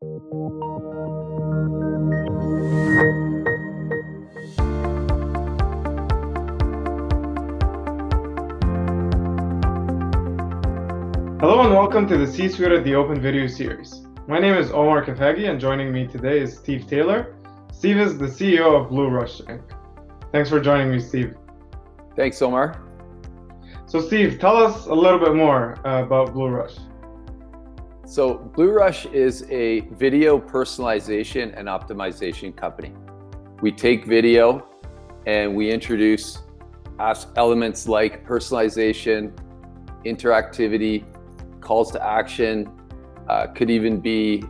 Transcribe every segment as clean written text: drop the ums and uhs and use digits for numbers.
Hello and welcome to the C-Suite at the Open video series. My name is Omar Kafagi and joining me today is Steve Taylor. Steve is the CEO of BlueRush Inc. Thanks for joining me, Steve. Thanks, Omar. So Steve, tell us a little bit more about BlueRush. So BlueRush is a video personalization and optimization company. We take video and we introduce elements like personalization, interactivity, calls to action, could even be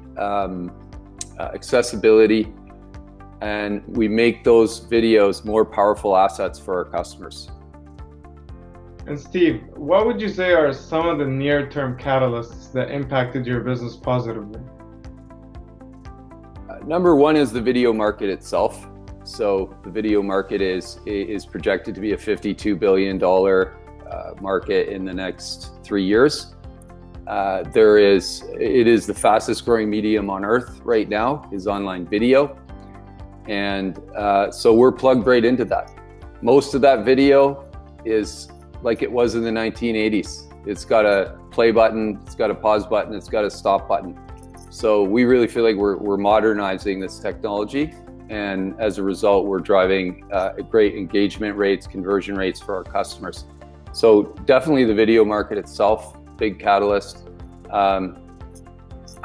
accessibility, and we make those videos more powerful assets for our customers. And Steve, what would you say are some of the near-term catalysts that impacted your business positively? Number one is the video market itself. So the video market is projected to be a $52 billion market in the next 3 years. It is the fastest growing medium on earth right now, is online video. And so we're plugged right into that. Most of that video is like it was in the 1980s. It's got a play button, it's got a pause button, it's got a stop button. So we really feel like we're modernizing this technology. And as a result, we're driving great engagement rates, conversion rates for our customers. So definitely the video market itself, big catalyst. I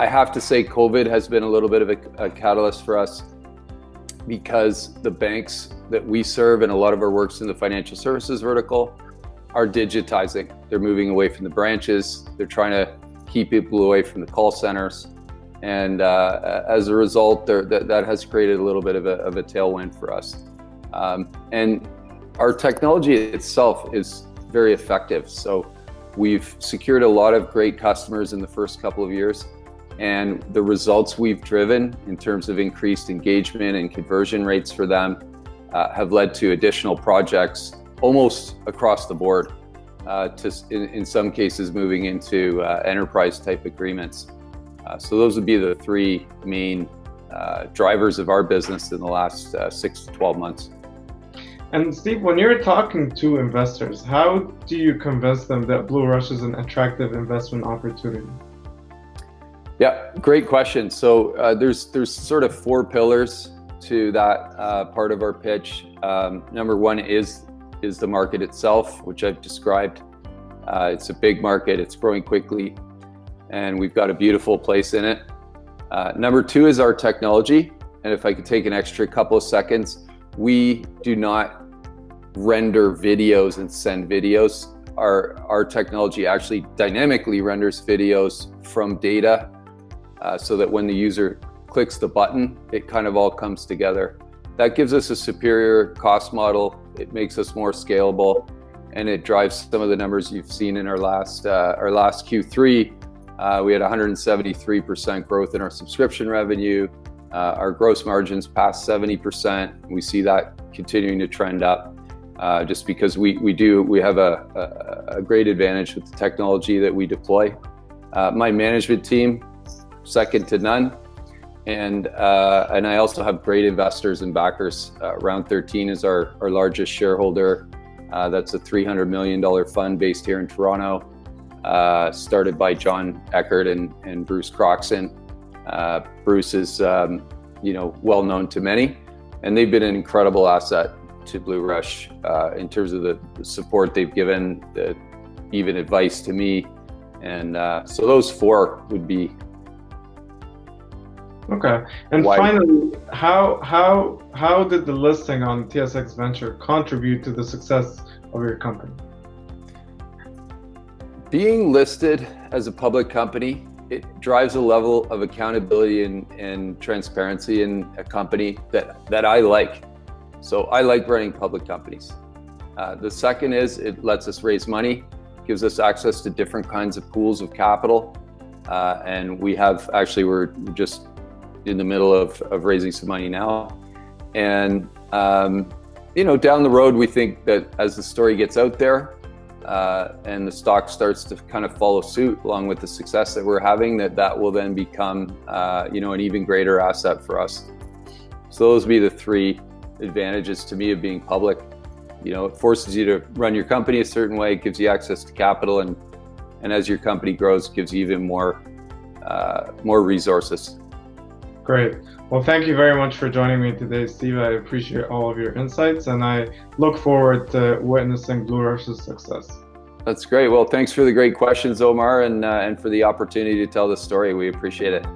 have to say COVID has been a little bit of a catalyst for us, because the banks that we serve and a lot of our work's in the financial services vertical are digitizing. They're moving away from the branches. They're trying to keep people away from the call centers. And as a result, that has created a little bit of a tailwind for us. And our technology itself is very effective. So we've secured a lot of great customers in the first couple of years. And the results we've driven in terms of increased engagement and conversion rates for them have led to additional projects almost across the board, in some cases moving into enterprise type agreements. So those would be the three main drivers of our business in the last 6 to 12 months. And Steve, when you're talking to investors, how do you convince them that BlueRush is an attractive investment opportunity? Yeah, great question. So there's sort of 4 pillars to that part of our pitch. Number one is the market itself, which I've described. It's a big market, it's growing quickly, and we've got a beautiful place in it. Number 2 is our technology. And if I could take an extra couple of seconds, we do not render videos and send videos. Our technology actually dynamically renders videos from data, so that when the user clicks the button, it kind of all comes together. That gives us a superior cost model. It makes us more scalable, and it drives some of the numbers you've seen in our last Q3. We had 173% growth in our subscription revenue. Our gross margins passed 70%. We see that continuing to trend up, just because we have a great advantage with the technology that we deploy. My management team, second to none. And I also have great investors and backers. Round 13 is our largest shareholder. That's a $300 million fund based here in Toronto, started by John Eckert and Bruce Croxon. Bruce is well known to many, and they've been an incredible asset to BlueRush in terms of the support they've given, even advice to me. And so those 4 would be. Okay, and finally, how did the listing on TSX Venture contribute to the success of your company? Being listed as a public company, it drives a level of accountability and transparency in a company that I like. So I like running public companies. The second is it lets us raise money, gives us access to different kinds of pools of capital, and we're just in the middle of raising some money now. And down the road, we think that as the story gets out there, and the stock starts to kind of follow suit along with the success that we're having, that will then become an even greater asset for us. So those would be the three advantages to me of being public. It forces you to run your company a certain way, it gives you access to capital, and as your company grows, it gives you even more resources. Great. Well, thank you very much for joining me today, Steve. I appreciate all of your insights, and I look forward to witnessing BlueRush's success. That's great. Well, thanks for the great questions, Omar, and for the opportunity to tell the story. We appreciate it.